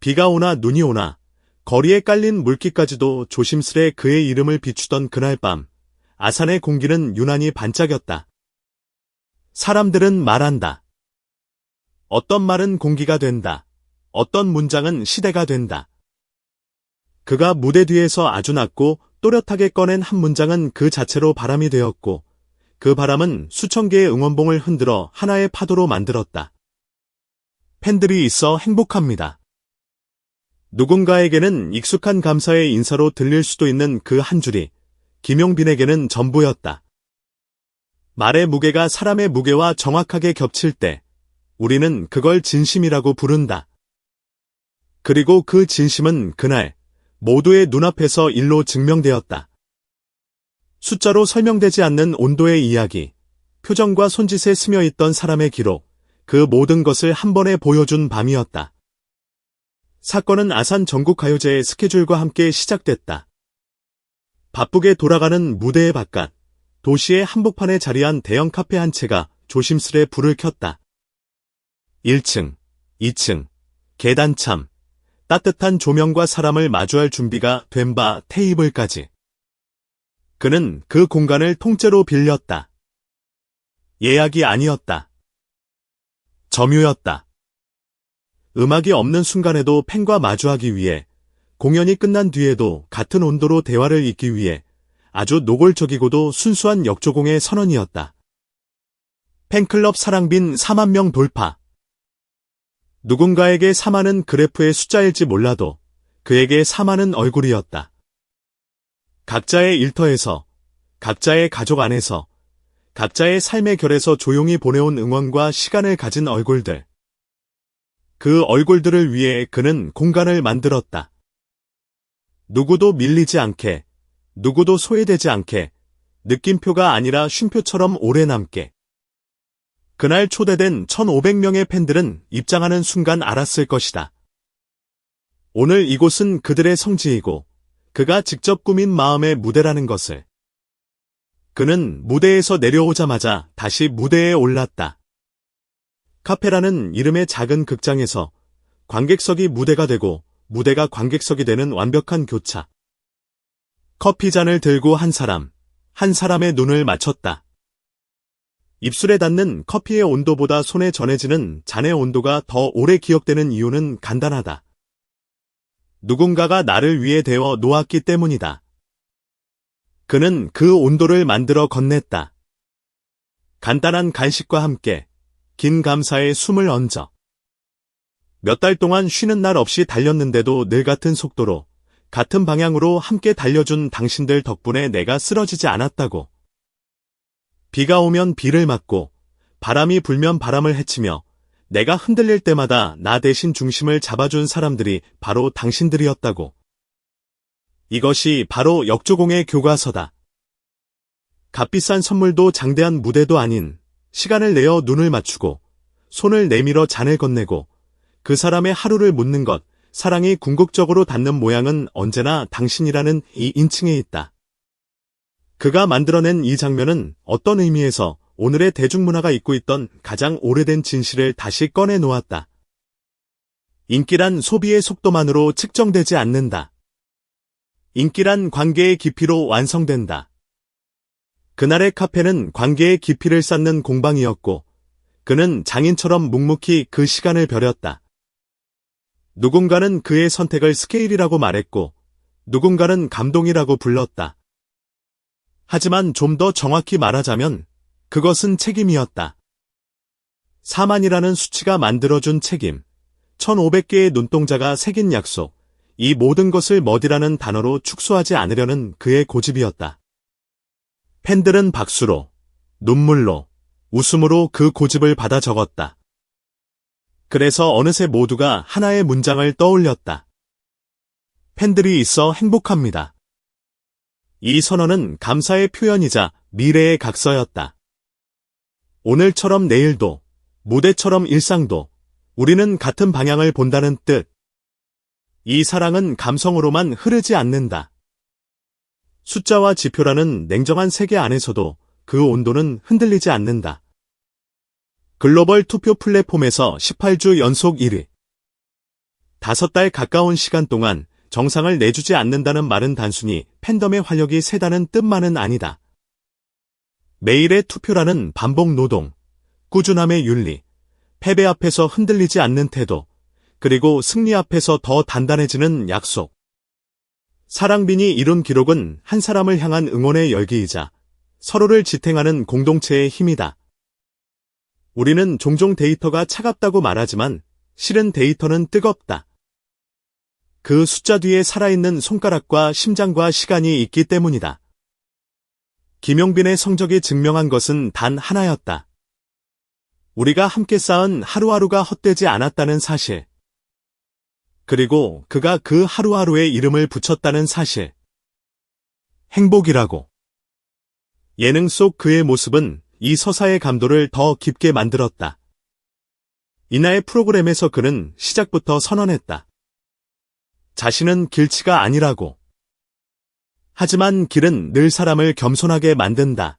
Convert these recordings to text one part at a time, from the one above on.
비가 오나 눈이 오나 거리에 깔린 물기까지도 조심스레 그의 이름을 비추던 그날 밤, 아산의 공기는 유난히 반짝였다. 사람들은 말한다. 어떤 말은 공기가 된다. 어떤 문장은 시대가 된다. 그가 무대 뒤에서 아주 낮고 또렷하게 꺼낸 한 문장은 그 자체로 바람이 되었고, 그 바람은 수천 개의 응원봉을 흔들어 하나의 파도로 만들었다. 팬들이 있어 행복합니다. 누군가에게는 익숙한 감사의 인사로 들릴 수도 있는 그 한 줄이 김용빈에게는 전부였다. 말의 무게가 사람의 무게와 정확하게 겹칠 때 우리는 그걸 진심이라고 부른다. 그리고 그 진심은 그날 모두의 눈앞에서 일로 증명되었다. 숫자로 설명되지 않는 온도의 이야기, 표정과 손짓에 스며있던 사람의 기록, 그 모든 것을 한 번에 보여준 밤이었다. 사건은 아산 전국가요제의 스케줄과 함께 시작됐다. 바쁘게 돌아가는 무대의 바깥, 도시의 한복판에 자리한 대형 카페 한 채가 조심스레 불을 켰다. 1층, 2층, 계단참, 따뜻한 조명과 사람을 마주할 준비가 된 바 테이블까지. 그는 그 공간을 통째로 빌렸다. 예약이 아니었다. 점유였다. 음악이 없는 순간에도 팬과 마주하기 위해, 공연이 끝난 뒤에도 같은 온도로 대화를 잇기 위해 아주 노골적이고도 순수한 역조공의 선언이었다. 팬클럽 사랑빈 4만 명 돌파. 누군가에게 4만은 그래프의 숫자일지 몰라도 그에게 4만은 얼굴이었다. 각자의 일터에서, 각자의 가족 안에서, 각자의 삶의 결에서 조용히 보내온 응원과 시간을 가진 얼굴들. 그 얼굴들을 위해 그는 공간을 만들었다. 누구도 밀리지 않게, 누구도 소외되지 않게, 느낌표가 아니라 쉼표처럼 오래 남게. 그날 초대된 1,500명의 팬들은 입장하는 순간 알았을 것이다. 오늘 이곳은 그들의 성지이고, 그가 직접 꾸민 마음의 무대라는 것을. 그는 무대에서 내려오자마자 다시 무대에 올랐다. 카페라는 이름의 작은 극장에서 관객석이 무대가 되고 무대가 관객석이 되는 완벽한 교차. 커피잔을 들고 한 사람의 눈을 맞췄다. 입술에 닿는 커피의 온도보다 손에 전해지는 잔의 온도가 더 오래 기억되는 이유는 간단하다. 누군가가 나를 위해 데워 놓았기 때문이다. 그는 그 온도를 만들어 건넸다. 간단한 간식과 함께 긴 감사에 숨을 얹어. 몇 달 동안 쉬는 날 없이 달렸는데도 늘 같은 속도로, 같은 방향으로 함께 달려준 당신들 덕분에 내가 쓰러지지 않았다고. 비가 오면 비를 맞고, 바람이 불면 바람을 헤치며, 내가 흔들릴 때마다 나 대신 중심을 잡아준 사람들이 바로 당신들이었다고. 이것이 바로 역조공의 교과서다. 값비싼 선물도 장대한 무대도 아닌, 시간을 내어 눈을 맞추고, 손을 내밀어 잔을 건네고, 그 사람의 하루를 묻는 것, 사랑이 궁극적으로 닿는 모양은 언제나 당신이라는 이 인칭에 있다. 그가 만들어낸 이 장면은 어떤 의미에서 오늘의 대중문화가 잊고 있던 가장 오래된 진실을 다시 꺼내 놓았다. 인기란 소비의 속도만으로 측정되지 않는다. 인기란 관계의 깊이로 완성된다. 그날의 카페는 관계의 깊이를 쌓는 공방이었고, 그는 장인처럼 묵묵히 그 시간을 벼렸다. 누군가는 그의 선택을 스케일이라고 말했고, 누군가는 감동이라고 불렀다. 하지만 좀 더 정확히 말하자면, 그것은 책임이었다. 4만이라는 수치가 만들어준 책임, 1,500개의 눈동자가 새긴 약속, 이 모든 것을 머디라는 단어로 축소하지 않으려는 그의 고집이었다. 팬들은 박수로, 눈물로, 웃음으로 그 고집을 받아 적었다. 그래서 어느새 모두가 하나의 문장을 떠올렸다. 팬들이 있어 행복합니다. 이 선언은 감사의 표현이자 미래의 각서였다. 오늘처럼 내일도, 무대처럼 일상도, 우리는 같은 방향을 본다는 뜻. 이 사랑은 감성으로만 흐르지 않는다. 숫자와 지표라는 냉정한 세계 안에서도 그 온도는 흔들리지 않는다. 글로벌 투표 플랫폼에서 18주 연속 1위. 5달 가까운 시간 동안 정상을 내주지 않는다는 말은 단순히 팬덤의 활력이 세다는 뜻만은 아니다. 매일의 투표라는 반복 노동, 꾸준함의 윤리, 패배 앞에서 흔들리지 않는 태도, 그리고 승리 앞에서 더 단단해지는 약속. 사랑빈이 이룬 기록은 한 사람을 향한 응원의 열기이자 서로를 지탱하는 공동체의 힘이다. 우리는 종종 데이터가 차갑다고 말하지만 실은 데이터는 뜨겁다. 그 숫자 뒤에 살아있는 손가락과 심장과 시간이 있기 때문이다. 김용빈의 성적이 증명한 것은 단 하나였다. 우리가 함께 쌓은 하루하루가 헛되지 않았다는 사실. 그리고 그가 그 하루하루에 이름을 붙였다는 사실. 행복이라고. 예능 속 그의 모습은 이 서사의 감도를 더 깊게 만들었다. 이날 프로그램에서 그는 시작부터 선언했다. 자신은 길치가 아니라고. 하지만 길은 늘 사람을 겸손하게 만든다.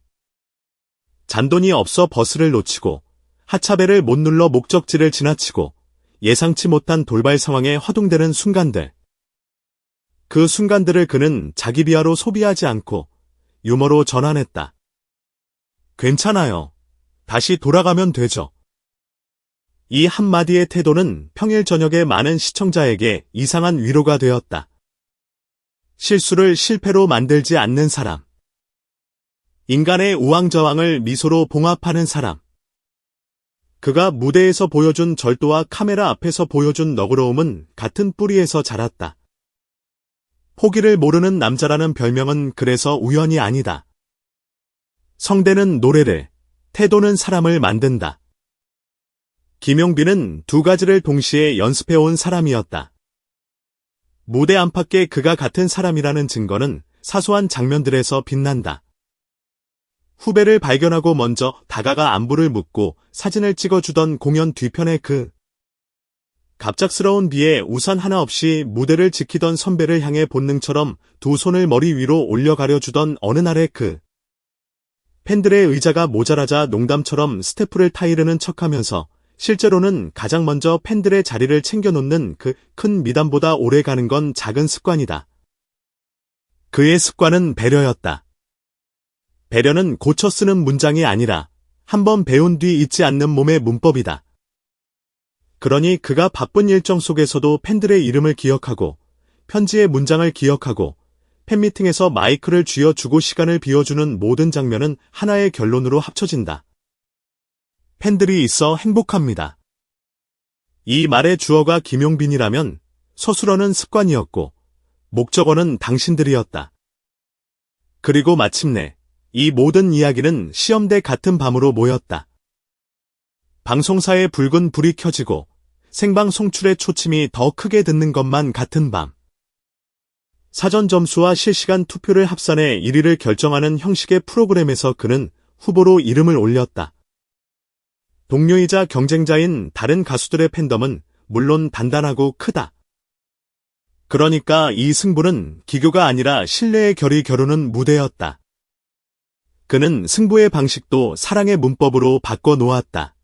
잔돈이 없어 버스를 놓치고 하차배를 못 눌러 목적지를 지나치고 예상치 못한 돌발 상황에 허둥대는 순간들. 그 순간들을 그는 자기 비하로 소비하지 않고 유머로 전환했다. 괜찮아요. 다시 돌아가면 되죠. 이 한마디의 태도는 평일 저녁에 많은 시청자에게 이상한 위로가 되었다. 실수를 실패로 만들지 않는 사람. 인간의 우왕좌왕을 미소로 봉합하는 사람. 그가 무대에서 보여준 절도와 카메라 앞에서 보여준 너그러움은 같은 뿌리에서 자랐다. 포기를 모르는 남자라는 별명은 그래서 우연이 아니다. 성대는 노래를, 태도는 사람을 만든다. 김용빈은 두 가지를 동시에 연습해온 사람이었다. 무대 안팎에 그가 같은 사람이라는 증거는 사소한 장면들에서 빛난다. 후배를 발견하고 먼저 다가가 안부를 묻고 사진을 찍어주던 공연 뒤편의 그 갑작스러운 비에 우산 하나 없이 무대를 지키던 선배를 향해 본능처럼 두 손을 머리 위로 올려가려주던 어느 날의 그 팬들의 의자가 모자라자 농담처럼 스태프를 타이르는 척하면서 실제로는 가장 먼저 팬들의 자리를 챙겨놓는 그 큰 미담보다 오래 가는 건 작은 습관이다. 그의 습관은 배려였다. 배려는 고쳐 쓰는 문장이 아니라 한번 배운 뒤 잊지 않는 몸의 문법이다. 그러니 그가 바쁜 일정 속에서도 팬들의 이름을 기억하고 편지의 문장을 기억하고 팬미팅에서 마이크를 쥐어주고 시간을 비워주는 모든 장면은 하나의 결론으로 합쳐진다. 팬들이 있어 행복합니다. 이 말의 주어가 김용빈이라면 서술어는 습관이었고 목적어는 당신들이었다. 그리고 마침내 이 모든 이야기는 시험대 같은 밤으로 모였다. 방송사의 붉은 불이 켜지고 생방 송출의 초침이 더 크게 듣는 것만 같은 밤. 사전 점수와 실시간 투표를 합산해 1위를 결정하는 형식의 프로그램에서 그는 후보로 이름을 올렸다. 동료이자 경쟁자인 다른 가수들의 팬덤은 물론 단단하고 크다. 그러니까 이 승부는 기교가 아니라 신뢰의 결이 겨루는 무대였다. 그는 승부의 방식도 사랑의 문법으로 바꿔 놓았다.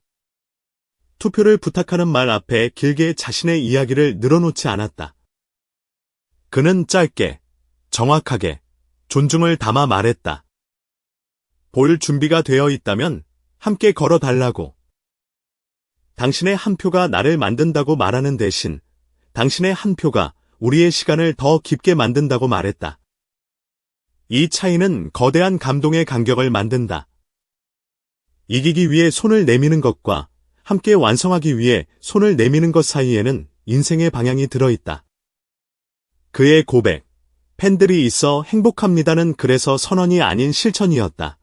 투표를 부탁하는 말 앞에 길게 자신의 이야기를 늘어놓지 않았다. 그는 짧게, 정확하게, 존중을 담아 말했다. 볼 준비가 되어 있다면 함께 걸어달라고. 당신의 한 표가 나를 만든다고 말하는 대신 당신의 한 표가 우리의 시간을 더 깊게 만든다고 말했다. 이 차이는 거대한 감동의 간격을 만든다. 이기기 위해 손을 내미는 것과 함께 완성하기 위해 손을 내미는 것 사이에는 인생의 방향이 들어있다. 그의 고백, 팬들이 있어 행복합니다는 그래서 선언이 아닌 실천이었다.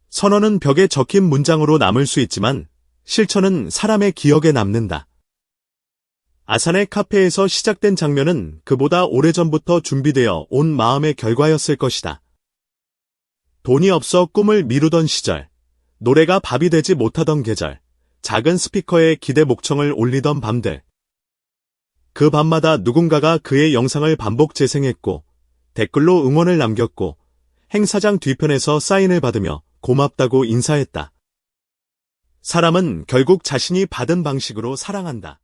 선언은 벽에 적힌 문장으로 남을 수 있지만 실천은 사람의 기억에 남는다. 아산의 카페에서 시작된 장면은 그보다 오래전부터 준비되어 온 마음의 결과였을 것이다. 돈이 없어 꿈을 미루던 시절, 노래가 밥이 되지 못하던 계절, 작은 스피커에 기대 목청을 올리던 밤들. 그 밤마다 누군가가 그의 영상을 반복 재생했고 댓글로 응원을 남겼고 행사장 뒤편에서 사인을 받으며 고맙다고 인사했다. 사람은 결국 자신이 받은 방식으로 사랑한다.